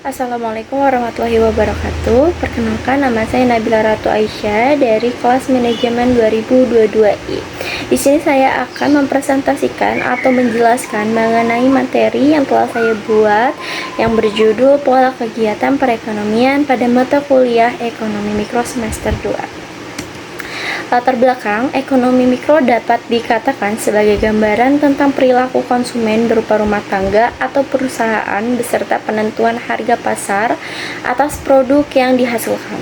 Assalamualaikum warahmatullahi wabarakatuh. Perkenalkan, nama saya Nabila Ratu Aisyah dari kelas manajemen 2022I. Di sini saya akan mempresentasikan atau menjelaskan mengenai materi yang telah saya buat yang berjudul Pola Kegiatan Perekonomian pada mata kuliah Ekonomi Mikro semester 2. Latar belakang ekonomi mikro dapat dikatakan sebagai gambaran tentang perilaku konsumen berupa rumah tangga atau perusahaan beserta penentuan harga pasar atas produk yang dihasilkan,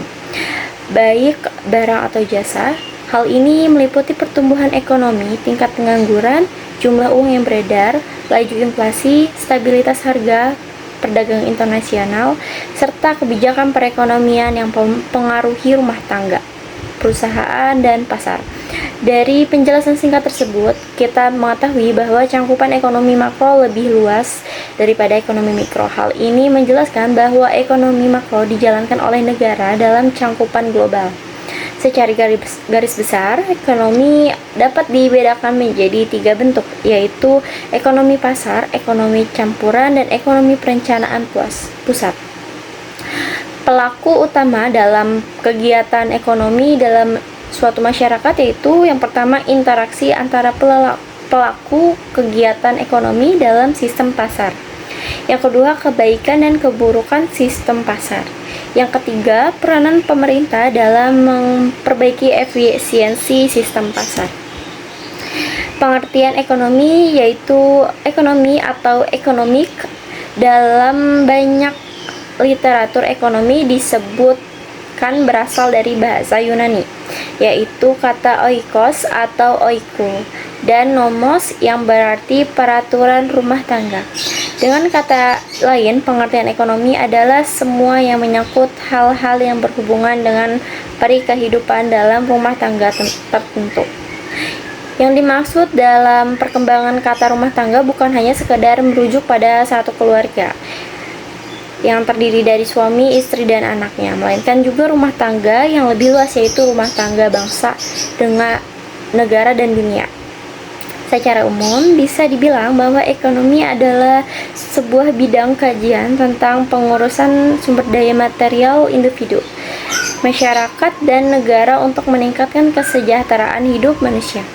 baik barang atau jasa. Hal ini meliputi pertumbuhan ekonomi, tingkat pengangguran, jumlah uang yang beredar, laju inflasi, stabilitas harga, perdagangan internasional, serta kebijakan perekonomian yang mempengaruhi rumah tangga, perusahaan, dan pasar. Dari penjelasan singkat tersebut, kita mengetahui bahwa cangkupan ekonomi makro lebih luas daripada ekonomi mikro. Hal ini menjelaskan bahwa ekonomi makro dijalankan oleh negara dalam cangkupan global. Secara garis besar, ekonomi dapat dibedakan menjadi 3 bentuk, yaitu ekonomi pasar, ekonomi campuran, dan ekonomi perencanaan pusat. Pelaku utama dalam kegiatan ekonomi dalam suatu masyarakat yaitu yang pertama interaksi antara pelaku kegiatan ekonomi dalam sistem pasar. Yang kedua, kebaikan dan keburukan sistem pasar. Yang ketiga, peranan pemerintah dalam memperbaiki efisiensi sistem pasar. Pengertian ekonomi yaitu ekonomi atau economic dalam banyak literatur ekonomi disebutkan berasal dari bahasa Yunani, yaitu kata oikos atau oiku, dan nomos yang berarti peraturan rumah tangga. Dengan kata lain, pengertian ekonomi adalah semua yang menyangkut hal-hal yang berhubungan dengan kehidupan dalam rumah tangga tertentu. Yang dimaksud dalam perkembangan kata rumah tangga bukan hanya sekedar merujuk pada satu keluarga yang terdiri dari suami, istri, dan anaknya, melainkan juga rumah tangga yang lebih luas, yaitu rumah tangga bangsa dengan negara dan dunia. Secara umum, bisa dibilang bahwa ekonomi adalah sebuah bidang kajian tentang pengurusan sumber daya material individu, masyarakat, dan negara untuk meningkatkan kesejahteraan hidup manusia.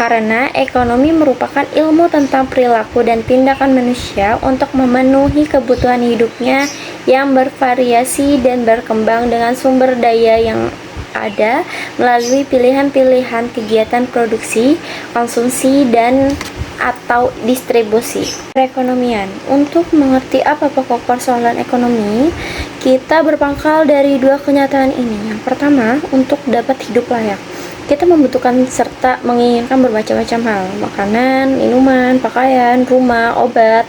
Karena ekonomi merupakan ilmu tentang perilaku dan tindakan manusia untuk memenuhi kebutuhan hidupnya yang bervariasi dan berkembang dengan sumber daya yang ada melalui pilihan-pilihan kegiatan produksi, konsumsi, dan atau distribusi. Perekonomian. Untuk mengerti apa pokok persoalan ekonomi, kita berpangkal dari 2 kenyataan ini. Yang pertama, untuk dapat hidup layak, kita membutuhkan serta menginginkan bermacam-macam hal: makanan, minuman, pakaian, rumah, obat,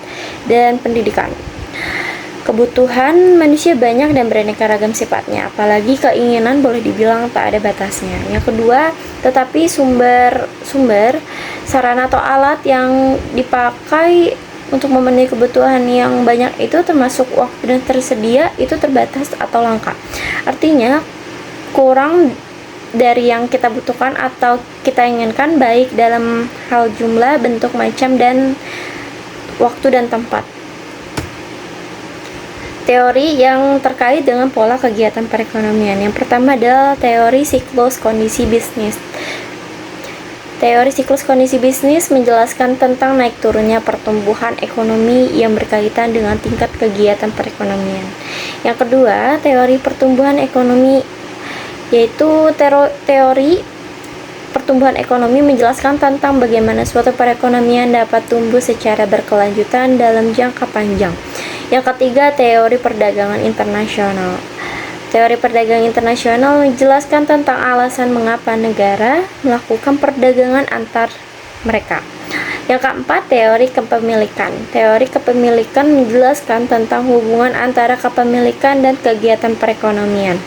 dan pendidikan. Kebutuhan manusia banyak dan beraneka ragam sifatnya, apalagi keinginan boleh dibilang tak ada batasnya. Yang kedua, tetapi sumber sarana atau alat yang dipakai untuk memenuhi kebutuhan yang banyak itu, termasuk waktu dan tersedia, itu terbatas atau langka. Artinya, kurang dari yang kita butuhkan atau kita inginkan, baik dalam hal jumlah, bentuk, macam, dan waktu dan tempat. Teori yang terkait dengan pola kegiatan perekonomian. Yang pertama adalah teori siklus kondisi bisnis. Teori siklus kondisi bisnis menjelaskan tentang naik turunnya pertumbuhan ekonomi yang berkaitan dengan tingkat kegiatan perekonomian. Yang kedua, teori pertumbuhan ekonomi, yaitu teori pertumbuhan ekonomi menjelaskan tentang bagaimana suatu perekonomian dapat tumbuh secara berkelanjutan dalam jangka panjang. Yang ketiga, teori perdagangan internasional. Teori perdagangan internasional menjelaskan tentang alasan mengapa negara melakukan perdagangan antar mereka. Yang keempat, teori kepemilikan. Teori kepemilikan menjelaskan tentang hubungan antara kepemilikan dan kegiatan perekonomian.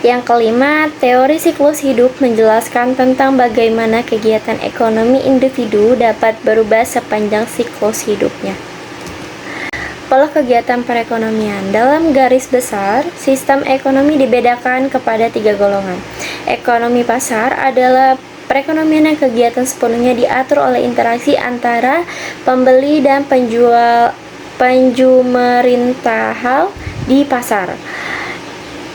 Yang kelima, teori siklus hidup menjelaskan tentang bagaimana kegiatan ekonomi individu dapat berubah sepanjang siklus hidupnya. Pola kegiatan perekonomian. Dalam garis besar, sistem ekonomi dibedakan kepada 3 golongan. Ekonomi pasar adalah perekonomian yang kegiatan sepenuhnya diatur oleh interaksi antara pembeli dan penjual penjumerintahal di pasar.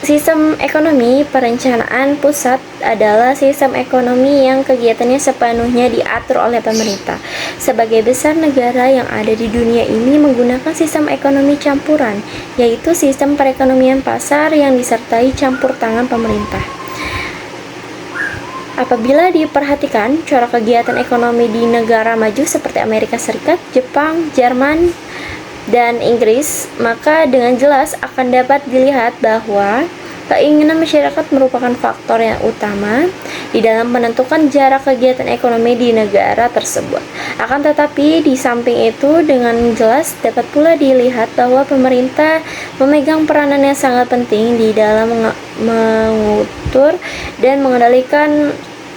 Sistem ekonomi perencanaan pusat adalah sistem ekonomi yang kegiatannya sepenuhnya diatur oleh pemerintah. Sebagai besar negara yang ada di dunia ini menggunakan sistem ekonomi campuran, yaitu sistem perekonomian pasar yang disertai campur tangan pemerintah. Apabila diperhatikan cara kegiatan ekonomi di negara maju seperti Amerika Serikat, Jepang, Jerman, dan Inggris, maka dengan jelas akan dapat dilihat bahwa keinginan masyarakat merupakan faktor yang utama di dalam menentukan jarak kegiatan ekonomi di negara tersebut. Akan tetapi, di samping itu dengan jelas dapat pula dilihat bahwa pemerintah memegang peranan yang sangat penting di dalam mengutur dan mengendalikan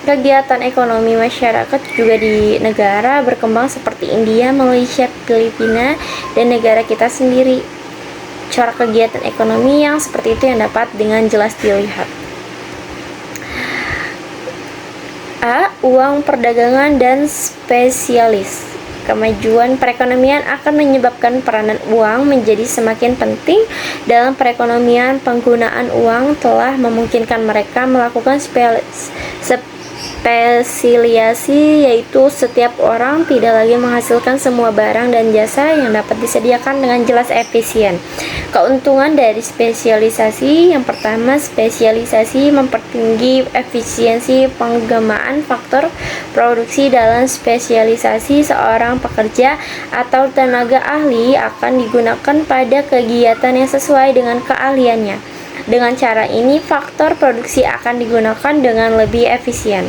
kegiatan ekonomi masyarakat juga di negara berkembang seperti India, Malaysia, Filipina, dan negara kita sendiri. Cara kegiatan ekonomi yang seperti itu yang dapat dengan jelas dilihat. A. Uang perdagangan dan spesialis. Kemajuan perekonomian akan menyebabkan peranan uang menjadi semakin penting dalam perekonomian. Penggunaan uang telah memungkinkan mereka melakukan spesialisasi, yaitu setiap orang tidak lagi menghasilkan semua barang dan jasa yang dapat disediakan dengan jelas efisien. Keuntungan dari spesialisasi: yang pertama, spesialisasi mempertinggi efisiensi pengembangan faktor produksi. Dalam spesialisasi, seorang pekerja atau tenaga ahli akan digunakan pada kegiatan yang sesuai dengan keahliannya. Dengan cara ini, faktor produksi akan digunakan dengan lebih efisien.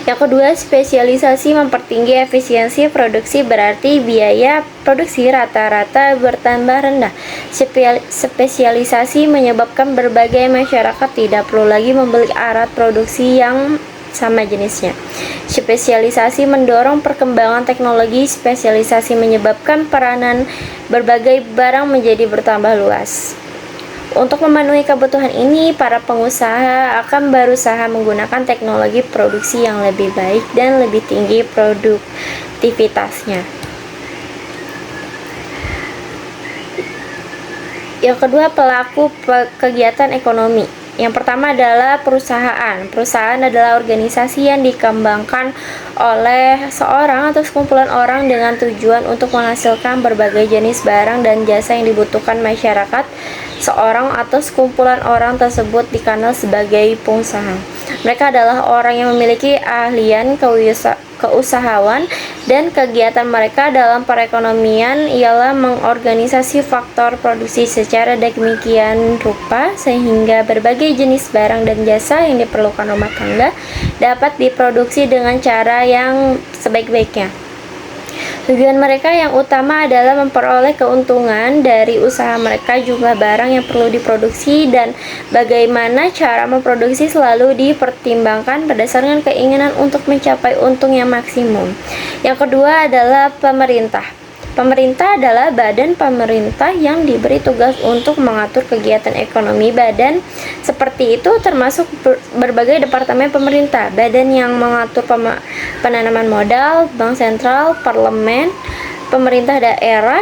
Yang kedua, spesialisasi mempertinggi efisiensi produksi, berarti biaya produksi rata-rata bertambah rendah. Spesialisasi menyebabkan berbagai masyarakat tidak perlu lagi membeli alat produksi yang sama jenisnya. Spesialisasi mendorong perkembangan teknologi. Spesialisasi menyebabkan peranan berbagai barang menjadi bertambah luas. Untuk memenuhi kebutuhan ini, para pengusaha akan berusaha menggunakan teknologi produksi yang lebih baik dan lebih tinggi produktivitasnya. Yang kedua, pelaku kegiatan ekonomi. Yang pertama adalah perusahaan. Perusahaan adalah organisasi yang dikembangkan oleh seorang atau sekumpulan orang dengan tujuan untuk menghasilkan berbagai jenis barang dan jasa yang dibutuhkan masyarakat. Seorang atau sekumpulan orang tersebut dikenal sebagai pengusaha. Mereka adalah orang yang memiliki keahlian, keusahawan, dan kegiatan mereka dalam perekonomian ialah mengorganisasi faktor produksi secara demikian rupa sehingga berbagai jenis barang dan jasa yang diperlukan rumah tangga dapat diproduksi dengan cara yang sebaik-baiknya. Tujuan mereka yang utama adalah memperoleh keuntungan dari usaha mereka. Jumlah barang yang perlu diproduksi dan bagaimana cara memproduksi selalu dipertimbangkan berdasarkan keinginan untuk mencapai untung yang maksimum. Yang kedua adalah pemerintah. Pemerintah adalah badan pemerintah yang diberi tugas untuk mengatur kegiatan ekonomi. Badan seperti itu termasuk berbagai departemen pemerintah. Badan yang mengatur penanaman modal, bank sentral, parlemen, pemerintah daerah,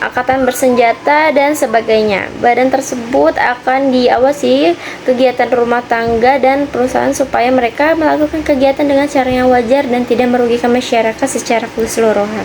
angkatan bersenjata, dan sebagainya. Badan tersebut akan diawasi kegiatan rumah tangga dan perusahaan supaya mereka melakukan kegiatan dengan cara yang wajar dan tidak merugikan masyarakat secara keseluruhan.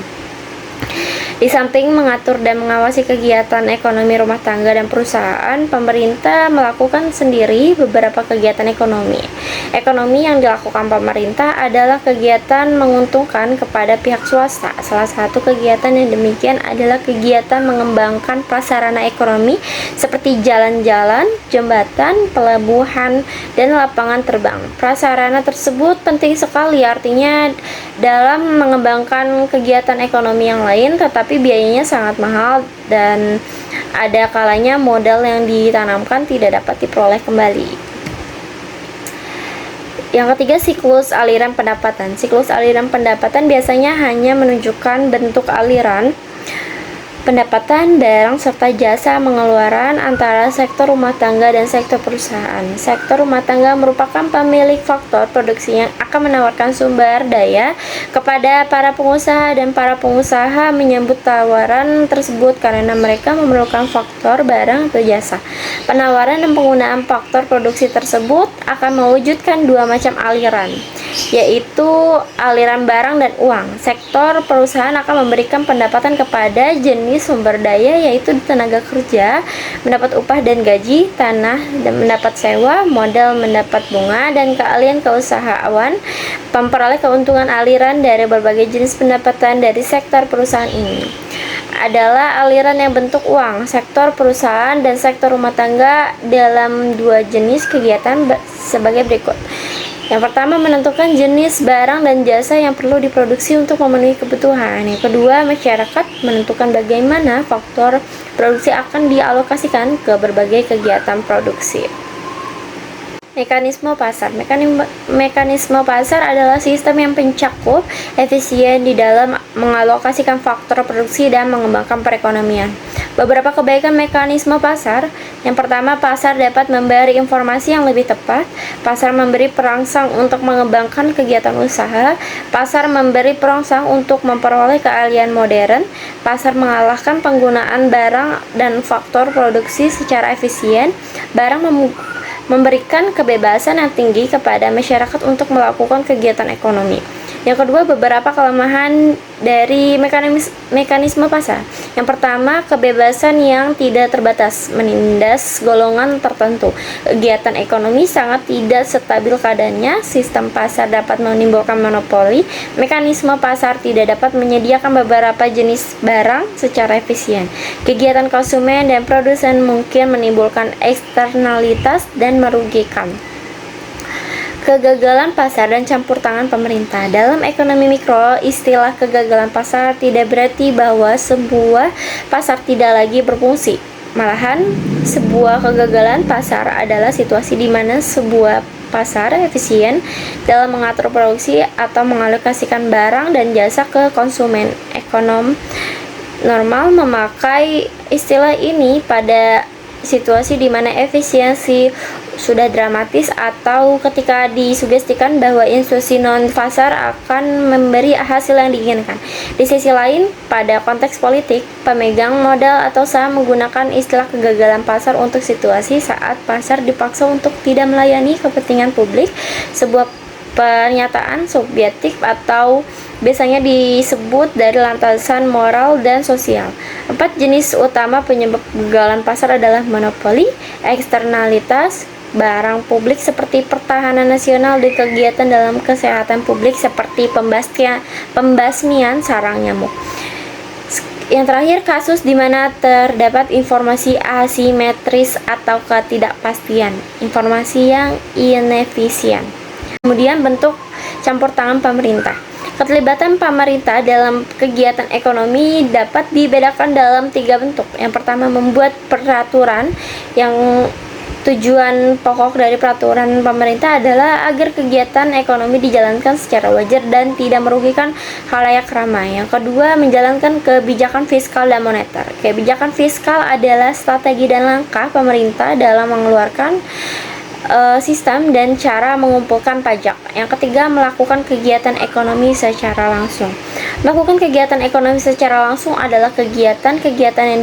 Di samping mengatur dan mengawasi kegiatan ekonomi rumah tangga dan perusahaan, pemerintah melakukan sendiri beberapa kegiatan ekonomi. Ekonomi yang dilakukan pemerintah adalah kegiatan menguntungkan kepada pihak swasta. Salah satu kegiatan yang demikian adalah kegiatan mengembangkan prasarana ekonomi seperti jalan-jalan, jembatan, pelabuhan, dan lapangan terbang. Prasarana tersebut penting sekali, artinya dalam mengembangkan kegiatan ekonomi yang lain, tetapi biayanya sangat mahal dan ada kalanya modal yang ditanamkan tidak dapat diperoleh kembali. Yang ketiga, siklus aliran pendapatan. Siklus aliran pendapatan biasanya hanya menunjukkan bentuk aliran pendapatan barang serta jasa pengeluaran antara sektor rumah tangga dan sektor perusahaan. Sektor rumah tangga merupakan pemilik faktor produksi yang akan menawarkan sumber daya kepada para pengusaha, dan para pengusaha menyambut tawaran tersebut karena mereka memerlukan faktor barang atau jasa. Penawaran dan penggunaan faktor produksi tersebut akan mewujudkan dua macam aliran, yaitu aliran barang dan uang. Sektor perusahaan akan memberikan pendapatan kepada jenis sumber daya, yaitu tenaga kerja, mendapat upah dan gaji, tanah dan mendapat sewa, modal mendapat bunga, dan keahlian keusahawan memperoleh keuntungan. Aliran dari berbagai jenis pendapatan dari sektor perusahaan ini adalah aliran yang bentuk uang. Sektor perusahaan dan sektor rumah tangga dalam dua jenis kegiatan sebagai berikut. Yang pertama, menentukan jenis barang dan jasa yang perlu diproduksi untuk memenuhi kebutuhan. Yang kedua, masyarakat menentukan bagaimana faktor produksi akan dialokasikan ke berbagai kegiatan produksi. Mekanisme pasar. Mekanisme pasar adalah sistem yang mencakup efisien di dalam mengalokasikan faktor produksi dan mengembangkan perekonomian. Beberapa kebaikan mekanisme pasar. Yang pertama, pasar dapat memberi informasi yang lebih tepat. Pasar memberi perangsang untuk mengembangkan kegiatan usaha. Pasar memberi perangsang untuk memperoleh keahlian modern. Pasar mengalahkan penggunaan barang dan faktor produksi secara efisien. Barang memberikan kebebasan yang tinggi kepada masyarakat untuk melakukan kegiatan ekonomi. Yang kedua, beberapa kelemahan dari mekanisme pasar. Yang pertama, kebebasan yang tidak terbatas menindas golongan tertentu. Kegiatan ekonomi sangat tidak stabil keadaannya. Sistem pasar dapat menimbulkan monopoli. Mekanisme pasar tidak dapat menyediakan beberapa jenis barang secara efisien. Kegiatan konsumen dan produsen mungkin menimbulkan eksternalitas dan merugikan. Kegagalan pasar dan campur tangan pemerintah. Dalam ekonomi mikro, istilah kegagalan pasar tidak berarti bahwa sebuah pasar tidak lagi berfungsi. Malahan, sebuah kegagalan pasar adalah situasi di mana sebuah pasar efisien dalam mengatur produksi atau mengalokasikan barang dan jasa ke konsumen. Ekonom normal memakai istilah ini pada situasi di mana efisiensi sudah dramatis atau ketika disugestikan bahwa institusi non-pasar akan memberi hasil yang diinginkan. Di sisi lain, pada konteks politik, pemegang modal atau saham menggunakan istilah kegagalan pasar untuk situasi saat pasar dipaksa untuk tidak melayani kepentingan publik, sebuah pernyataan subjektif atau biasanya disebut dari landasan moral dan sosial. 4 jenis utama penyebab kegagalan pasar adalah monopoli, eksternalitas, barang publik seperti pertahanan nasional, dan kegiatan dalam kesehatan publik seperti pembasmian sarang nyamuk. Yang terakhir, kasus di mana terdapat informasi asimetris atau ketidakpastian, informasi yang inefisien. Kemudian, bentuk campur tangan pemerintah. Keterlibatan pemerintah dalam kegiatan ekonomi dapat dibedakan dalam 3 bentuk. Yang pertama, membuat peraturan. Yang tujuan pokok dari peraturan pemerintah adalah agar kegiatan ekonomi dijalankan secara wajar dan tidak merugikan khalayak ramai. Yang kedua, menjalankan kebijakan fiskal dan moneter. Kebijakan fiskal adalah strategi dan langkah pemerintah dalam mengeluarkan sistem dan cara mengumpulkan pajak. Yang ketiga, melakukan kegiatan ekonomi secara langsung. Melakukan kegiatan ekonomi secara langsung adalah kegiatan-kegiatan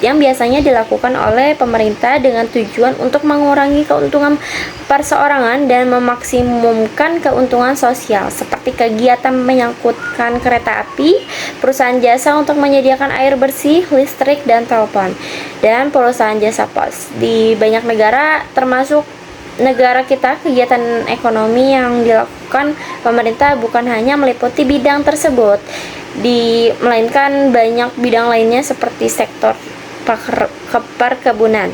yang biasanya dilakukan oleh pemerintah dengan tujuan untuk mengurangi keuntungan perseorangan dan memaksimumkan keuntungan sosial, seperti kegiatan menyangkutkan kereta api, perusahaan jasa untuk menyediakan air bersih, listrik, dan telepon, dan perusahaan jasa pos. Di banyak negara, termasuk negara kita, kegiatan ekonomi yang dilakukan pemerintah bukan hanya meliputi bidang tersebut, melainkan banyak bidang lainnya seperti sektor perkebunan.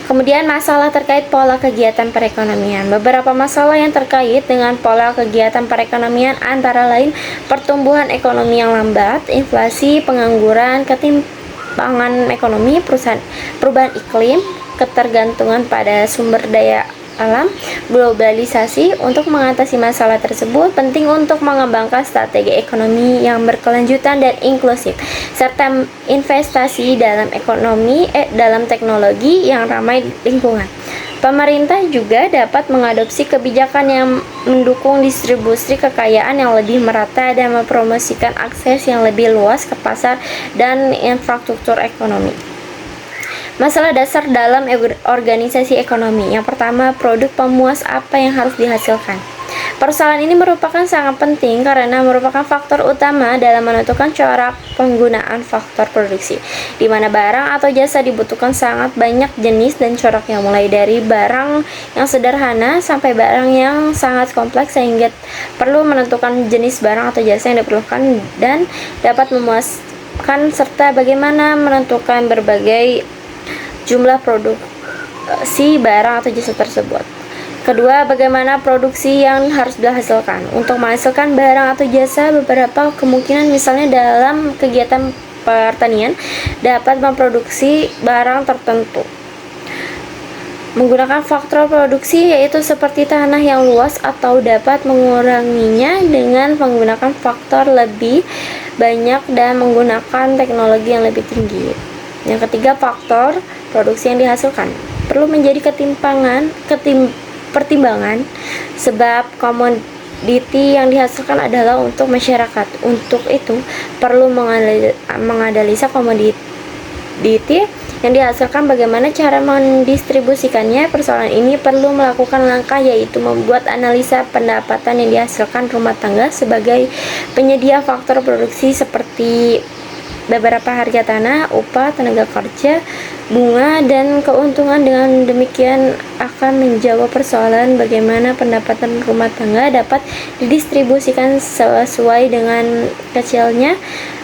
Kemudian, masalah terkait pola kegiatan perekonomian. Beberapa masalah yang terkait dengan pola kegiatan perekonomian antara lain pertumbuhan ekonomi yang lambat, inflasi, pengangguran, ketimpangan ekonomi, perubahan iklim, ketergantungan pada sumber daya alam globalisasi. Untuk mengatasi masalah tersebut, penting untuk mengembangkan strategi ekonomi yang berkelanjutan dan inklusif, serta investasi dalam dalam teknologi yang ramah lingkungan. Pemerintah juga dapat mengadopsi kebijakan yang mendukung distribusi kekayaan yang lebih merata dan mempromosikan akses yang lebih luas ke pasar dan infrastruktur ekonomi. Masalah dasar dalam organisasi ekonomi. Yang pertama, produk pemuas apa yang harus dihasilkan. Persoalan ini merupakan sangat penting karena merupakan faktor utama dalam menentukan corak penggunaan faktor produksi, di mana barang atau jasa dibutuhkan sangat banyak jenis dan coraknya, mulai dari barang yang sederhana sampai barang yang sangat kompleks, sehingga perlu menentukan jenis barang atau jasa yang diperlukan dan dapat memuaskan, serta bagaimana menentukan berbagai jumlah produksi barang atau jasa tersebut. Kedua, bagaimana produksi yang harus dihasilkan. Untuk menghasilkan barang atau jasa, beberapa kemungkinan, misalnya dalam kegiatan pertanian, dapat memproduksi barang tertentu menggunakan faktor produksi, yaitu seperti tanah yang luas, atau dapat menguranginya dengan menggunakan faktor lebih banyak dan menggunakan teknologi yang lebih tinggi. Yang ketiga, faktor produksi yang dihasilkan perlu menjadi pertimbangan, sebab komoditi yang dihasilkan adalah untuk masyarakat. Untuk itu, perlu menganalisa komoditi yang dihasilkan, bagaimana cara mendistribusikannya. Persoalan ini perlu melakukan langkah, yaitu membuat analisa pendapatan yang dihasilkan rumah tangga sebagai penyedia faktor produksi, seperti beberapa harga tanah, upah, tenaga kerja, bunga, dan keuntungan. Dengan demikian akan menjawab persoalan bagaimana pendapatan rumah tangga dapat didistribusikan sesuai dengan kecilnya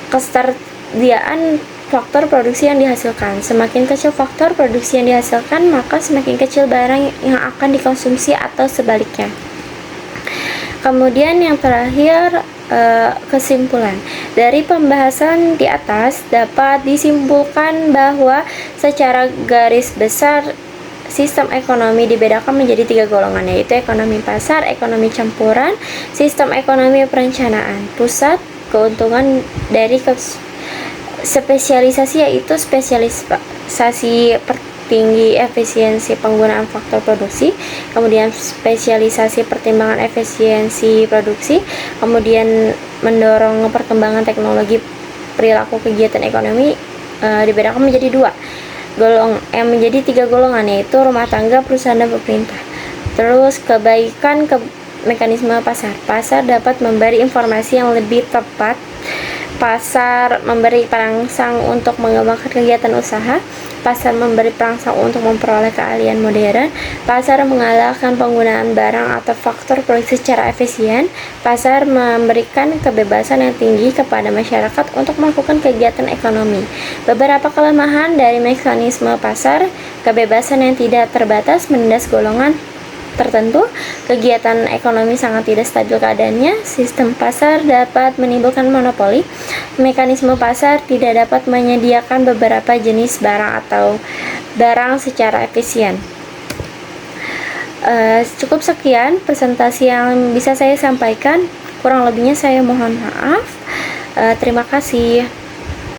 ketersediaan faktor produksi yang dihasilkan. Semakin kecil faktor produksi yang dihasilkan, maka semakin kecil barang yang akan dikonsumsi atau sebaliknya. Kemudian yang terakhir, kesimpulan. Dari pembahasan di atas dapat disimpulkan bahwa secara garis besar sistem ekonomi dibedakan menjadi 3 golongan, yaitu ekonomi pasar, ekonomi campuran, sistem ekonomi perencanaan. Pusat keuntungan dari spesialisasi, yaitu spesialisasi tinggi efisiensi penggunaan faktor produksi, kemudian spesialisasi pertimbangan efisiensi produksi, kemudian mendorong perkembangan teknologi perilaku kegiatan ekonomi, dibedakan menjadi 3 golongan, yaitu rumah tangga, perusahaan, dan pemerintah. Terus kebaikan mekanisme pasar. Pasar dapat memberi informasi yang lebih tepat. Pasar memberi perangsang untuk mengembangkan kegiatan usaha. Pasar memberi perangsang untuk memperoleh keahlian modern. Pasar mengalahkan penggunaan barang atau faktor produksi secara efisien. Pasar memberikan kebebasan yang tinggi kepada masyarakat untuk melakukan kegiatan ekonomi. Beberapa kelemahan dari mekanisme pasar: kebebasan yang tidak terbatas menindas golongan tertentu, kegiatan ekonomi sangat tidak stabil keadaannya, sistem pasar dapat menimbulkan monopoli, mekanisme pasar tidak dapat menyediakan beberapa jenis barang atau barang secara efisien. Cukup sekian presentasi yang bisa saya sampaikan, kurang lebihnya saya mohon maaf. Terima kasih.